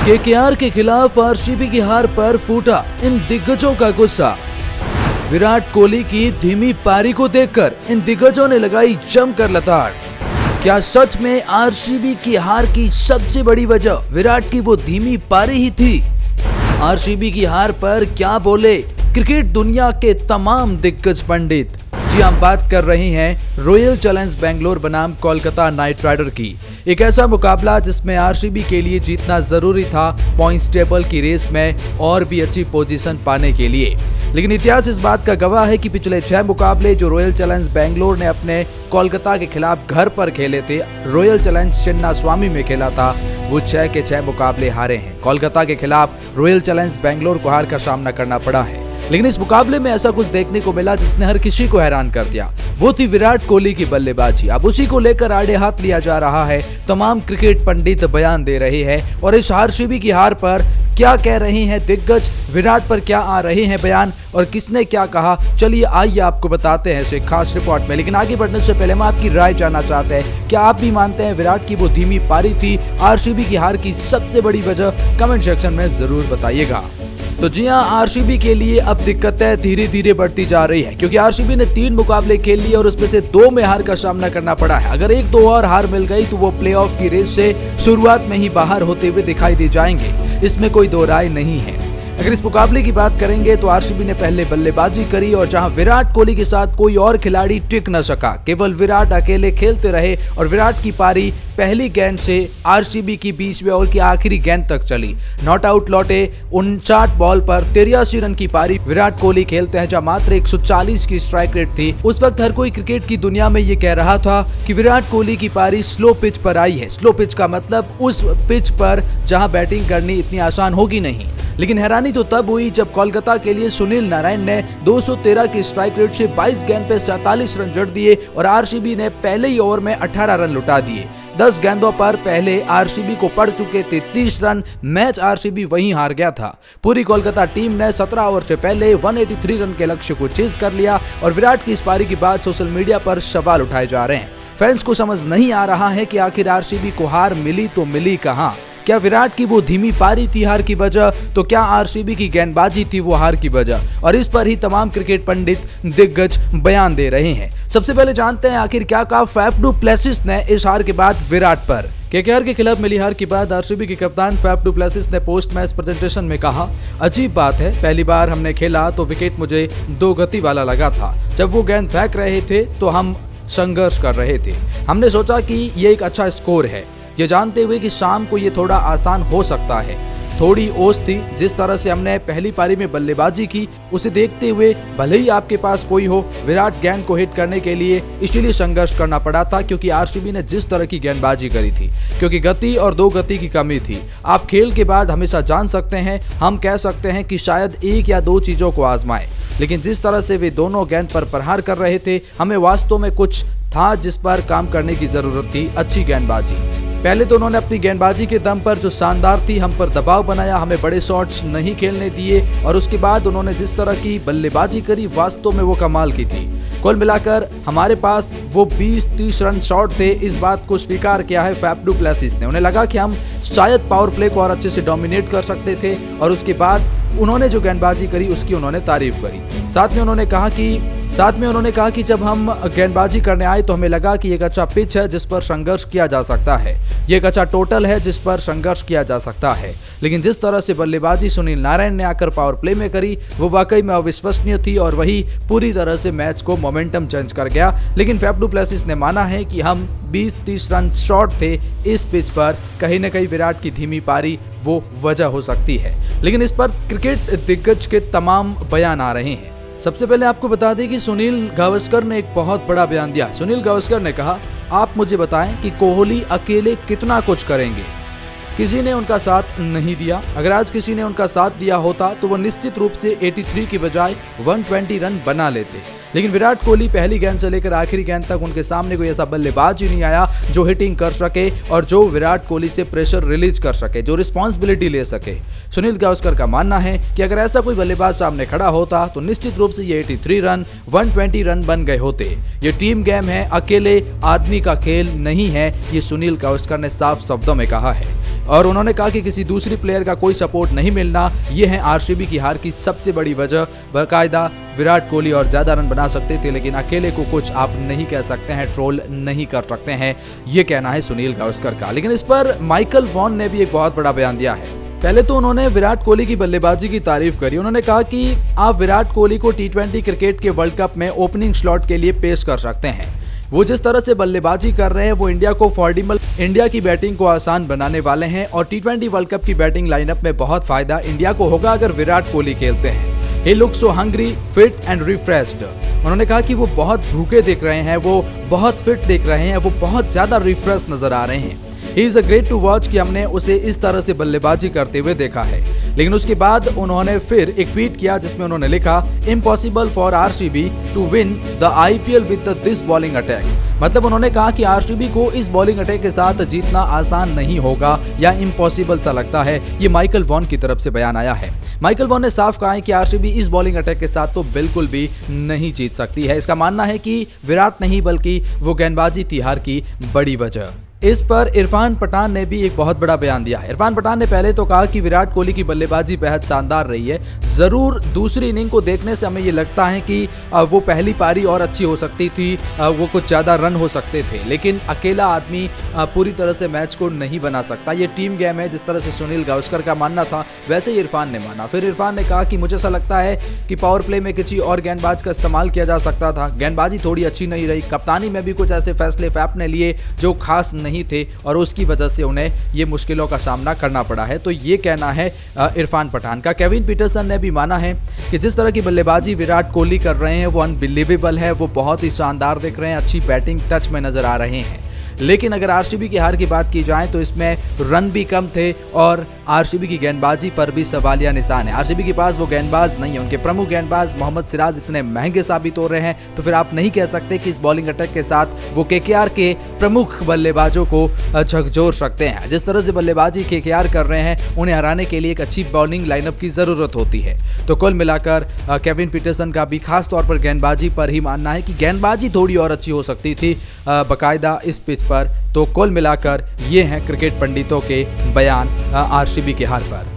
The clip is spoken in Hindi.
केकेआर के खिलाफ आरसीबी की हार पर फूटा इन दिग्गजों का गुस्सा। विराट कोहली की धीमी पारी को देखकर इन दिग्गजों ने लगाई जमकर लताड़। क्या सच में आरसीबी की हार की सबसे बड़ी वजह विराट की वो धीमी पारी ही थी? आरसीबी की हार पर क्या बोले क्रिकेट दुनिया के तमाम दिग्गज पंडित? जी हम बात कर रहे हैं रॉयल चैलेंज बेंगलोर बनाम कोलकाता नाइट राइडर की। एक ऐसा मुकाबला जिसमें आरसीबी के लिए जीतना जरूरी था पॉइंट्स टेबल की रेस में और भी अच्छी पोजीशन पाने के लिए। लेकिन इतिहास इस बात का गवाह है कि पिछले 6 मुकाबले जो रॉयल चैलेंज बेंगलोर ने अपने कोलकाता के खिलाफ घर पर खेले थे, रॉयल चैलेंज चिन्नास्वामी में खेला था, वो 6 के 6 मुकाबले हारे हैं। कोलकाता के खिलाफ रॉयल चैलेंज बेंगलोर को हार का सामना करना पड़ा है। लेकिन इस मुकाबले में ऐसा कुछ देखने को मिला जिसने हर किसी को हैरान कर दिया, वो थी विराट कोहली की बल्लेबाजी। अब उसी को लेकर आड़े हाथ लिया जा रहा है। तमाम क्रिकेट पंडित बयान दे रहे हैं और इस आरसीबी की हार पर क्या कह रहे हैं दिग्गज, विराट पर क्या आ रहे हैं बयान और किसने क्या कहा, चलिए आइए आपको बताते हैं इस खास रिपोर्ट में। लेकिन आगे बढ़ने से पहले हम आपकी राय जानना चाहते हैं, क्या आप भी मानते हैं विराट की वो धीमी पारी थी आरसीबी की हार की सबसे बड़ी वजह? कमेंट सेक्शन में जरूर बताइएगा। तो जी हाँ, आरसीबी के लिए अब दिक्कतें धीरे धीरे बढ़ती जा रही है क्योंकि आरसीबी ने 3 मुकाबले खेल लिए और उसमें से 2 में हार का सामना करना पड़ा है। अगर 1-2 और हार मिल गई तो वो प्लेऑफ की रेस से शुरुआत में ही बाहर होते हुए दिखाई दे जाएंगे, इसमें कोई दो राय नहीं है। अगर इस मुकाबले की बात करेंगे तो आरसीबी ने पहले बल्लेबाजी करी और जहां विराट कोहली के साथ कोई और खिलाड़ी टिक न सका, केवल विराट अकेले खेलते रहे और विराट की पारी पहली गेंद से आरसीबी की 20वें ओवर की आखिरी गेंद तक चली। नॉट आउट लौटे 59 बॉल पर 83 रन की पारी विराट कोहली खेलते हैं, जहां मात्र 140 की स्ट्राइक रेट थी। उस वक्त हर कोई क्रिकेट की दुनिया में ये कह रहा था कि विराट कोहली की पारी स्लो पिच पर आई है। स्लो पिच का मतलब उस पिच पर जहां बैटिंग करनी इतनी आसान होगी नहीं। लेकिन हैरानी तो तब हुई जब कोलकाता के लिए सुनील नारायण ने 213 की स्ट्राइक रेट से 22 गेंद पे 47 रन जड़ दिए और आरसीबी ने पहले ही ओवर में 18 रन लुटा दिए। 10 गेंदों पर पहले आरसीबी को पड़ चुके थे 30 रन। मैच आरसीबी वहीं हार गया था। पूरी कोलकाता टीम ने 17 ओवर से पहले 183 रन के लक्ष्य को चेज कर लिया और विराट की इस पारी की बात सोशल मीडिया पर सवाल उठाए जा रहे हैं। फैंस को समझ नहीं आ रहा है कि आखिर आरसीबी को हार मिली तो मिली कहां? क्या विराट की वो धीमी पारी थी हार की वजह? तो क्या आरसीबी की गेंदबाजी थी वो हार की वजह? और इस पर ही तमाम क्रिकेट पंडित दिग्गज बयान दे रहे हैं। सबसे पहले जानते हैं आखिर क्या कहा फैफ डू प्लेसिस ने इस हार के बाद विराट पर। केकेआर के खिलाफ मिली हार के बाद आरसीबी के कप्तान फैफ डू प्लेसिस ने पोस्ट मैच प्रेजेंटेशन में कहा, अजीब बात है, पहली बार हमने खेला तो विकेट मुझे 2 गति वाला लगा था। जब वो गेंद फेंक रहे थे तो हम संघर्ष कर रहे थे। हमने सोचा कि ये एक अच्छा स्कोर है, ये जानते हुए कि शाम को ये थोड़ा आसान हो सकता है। थोड़ी ओस थी जिस तरह से हमने पहली पारी में बल्लेबाजी की, उसे देखते हुए भले ही आपके पास कोई हो, विराट गेंद को हिट करने के लिए इसीलिए संघर्ष करना पड़ा था क्योंकि आरसीबी ने जिस तरह की गेंदबाजी करी थी, क्योंकि गति और 2 गति की कमी थी। आप खेल के बाद हमेशा जान सकते हैं, हम कह सकते हैं कि शायद 1 या 2 चीजों को आजमाएं, लेकिन जिस तरह से वे दोनों गेंद पर प्रहार कर रहे थे, हमें वास्तव में कुछ था जिस पर काम करने की जरूरत थी, अच्छी गेंदबाजी। पहले तो उन्होंने अपनी गेंदबाजी के दम पर जो शानदार थी हम पर दबाव बनाया, हमें बड़े शॉट्स नहीं खेलने दिए और उसके बाद उन्होंने जिस तरह की बल्लेबाजी करी वास्तव में वो कमाल की थी। कुल मिलाकर हमारे पास वो 20-30 रन शॉट थे, इस बात को स्वीकार किया है फैफ डू प्लेसिस ने। उन्हें लगा कि हम शायद पावर प्ले को और अच्छे से डोमिनेट कर सकते थे और उसके बाद उन्होंने जो गेंदबाजी करी उसकी उन्होंने तारीफ करी। साथ में उन्होंने कहा कि जब हम गेंदबाजी करने आए तो हमें लगा कि एक अच्छा पिच है जिस पर संघर्ष किया जा सकता है, ये एक अच्छा टोटल है जिस पर संघर्ष किया जा सकता है। लेकिन जिस तरह से बल्लेबाजी सुनील नारायण ने आकर पावर प्ले में करी वो वाकई में अविश्वसनीय थी और वही पूरी तरह से मैच को मोमेंटम चेंज कर गया। लेकिन फैफ डू प्लेसिस ने माना है कि हम 20-30 रन शॉर्ट थे इस पिच पर, कहीं न कहीं विराट की धीमी पारी वो वजह हो सकती है। लेकिन इस पर क्रिकेट दिग्गज के तमाम बयान आ रहे हैं। सबसे पहले आपको बता दें कि सुनील गावस्कर ने एक बहुत बड़ा बयान दिया। सुनील गावस्कर ने कहा, आप मुझे बताएं कि कोहली अकेले कितना कुछ करेंगे। किसी ने उनका साथ नहीं दिया। अगर आज किसी ने उनका साथ दिया होता तो वो निश्चित रूप से 83 की बजाय 120 रन बना लेते। लेकिन विराट कोहली पहली गेंद से लेकर आखिरी गेंद तक उनके सामने कोई ऐसा बल्लेबाज ही नहीं आया जो हिटिंग कर सके और जो विराट कोहली से प्रेशर रिलीज कर सके, जो रिस्पॉन्सिबिलिटी ले सके। सुनील गावस्कर का मानना है कि अगर ऐसा कोई बल्लेबाज सामने खड़ा होता तो निश्चित रूप से ये 83 रन 120 रन बन गए होते। ये टीम गेम है, अकेले आदमी का खेल नहीं है, ये सुनील गावस्कर ने साफ शब्दों में कहा है। और उन्होंने कहा कि किसी दूसरी प्लेयर का कोई सपोर्ट नहीं मिलना ये है आरसीबी की हार की सबसे बड़ी वजह। बाकायदा विराट कोहली और ज्यादा रन बना सकते थे, लेकिन अकेले को कुछ आप नहीं कह सकते हैं, ट्रोल नहीं कर सकते हैं, ये कहना है सुनील गावस्कर का। लेकिन इस पर माइकल वॉन ने भी एक बहुत बड़ा बयान दिया है। पहले तो उन्होंने विराट कोहली की बल्लेबाजी की तारीफ करी। उन्होंने कहा कि आप विराट कोहली को टी20 क्रिकेट के वर्ल्ड कप में ओपनिंग स्लॉट के लिए पेश कर सकते हैं। वो जिस तरह से बल्लेबाजी कर रहे हैं वो इंडिया को फॉर्मिडेबल, इंडिया की बैटिंग को आसान बनाने वाले हैं और टी20 वर्ल्ड कप की बैटिंग लाइनअप में बहुत फायदा इंडिया को होगा अगर विराट कोहली खेलते हैं। He looks so hungry, fit and refreshed। उन्होंने कहा कि वो बहुत भूखे दिख रहे हैं, वो बहुत फिट दिख रहे हैं, वो बहुत ज्यादा रिफ्रेश नजर आ रहे हैं। He is a great to watch कि हमने उसे इस तरह से बल्लेबाजी करते हुए देखा है। लेकिन उसके बाद उन्होंने फिर एक ट्वीट किया जिसमें उन्होंने लिखा impossible for RCB to win the IPL with this bowling attack. मतलब उन्होंने कहा कि आरसीबी को इस बॉलिंग अटैक के साथ जीतना आसान नहीं होगा या इम्पॉसिबल सा लगता है। ये माइकल वॉन की तरफ से बयान आया है। माइकल वॉन ने साफ कहा है कि आरसीबी इस बॉलिंग अटैक के साथ तो बिल्कुल भी नहीं जीत सकती है। इसका मानना है कि विराट नहीं बल्कि वो गेंदबाजी थी हार की बड़ी वजह। इस पर इरफान पठान ने भी एक बहुत बड़ा बयान दिया है। इरफान पठान ने पहले तो कहा कि विराट कोहली की बल्लेबाजी बेहद शानदार रही है। जरूर दूसरी इनिंग को देखने से हमें ये लगता है कि वो पहली पारी और अच्छी हो सकती थी, वो कुछ ज़्यादा रन हो सकते थे, लेकिन अकेला आदमी पूरी तरह से मैच को नहीं बना सकता। ये टीम गेम है। जिस तरह से सुनील गावस्कर का मानना था वैसे ही इरफान ने माना। फिर इरफान ने कहा कि मुझे ऐसा लगता है कि पावर प्ले में किसी और गेंदबाज का इस्तेमाल किया जा सकता था। गेंदबाजी थोड़ी अच्छी नहीं रही। कप्तानी में भी कुछ ऐसे फैसले फैप ने लिए जो खास नहीं थे और उसकी वजह से उन्हें ये मुश्किलों का सामना करना पड़ा है। तो ये कहना है इरफान पठान का। केविन पीटरसन ने भी माना है कि जिस तरह की बल्लेबाजी विराट कोहली कर रहे हैं वो अनबिलीवेबल है, वो बहुत ही शानदार दिख रहे हैं, अच्छी बैटिंग टच में नजर आ रहे हैं। लेकिन अगर आरसीबी की हार की बात की जाए तो इसमें रन भी कम थे और आरसीबी की गेंदबाजी पर भी सवालिया निशान है। आरसीबी के पास वो गेंदबाज नहीं है। उनके प्रमुख गेंदबाज मोहम्मद सिराज इतने महंगे साबित हो रहे हैं, तो फिर आप नहीं कह सकते कि इस बॉलिंग अटैक के साथ वो केकेआर के प्रमुख बल्लेबाजों को झकझोर सकते हैं। जिस तरह से बल्लेबाजी केकेआर कर रहे हैं उन्हें हराने के लिए एक अच्छी बॉलिंग लाइनअप की जरूरत होती है। तो कुल मिलाकर केविन पीटरसन का भी खास तौर पर गेंदबाजी पर ही मानना है कि गेंदबाजी थोड़ी और अच्छी हो सकती थी बाकायदा इस पिच पर। तो कुल मिलाकर ये हैं क्रिकेट पंडितों के बयान आरसीबी की हार पर।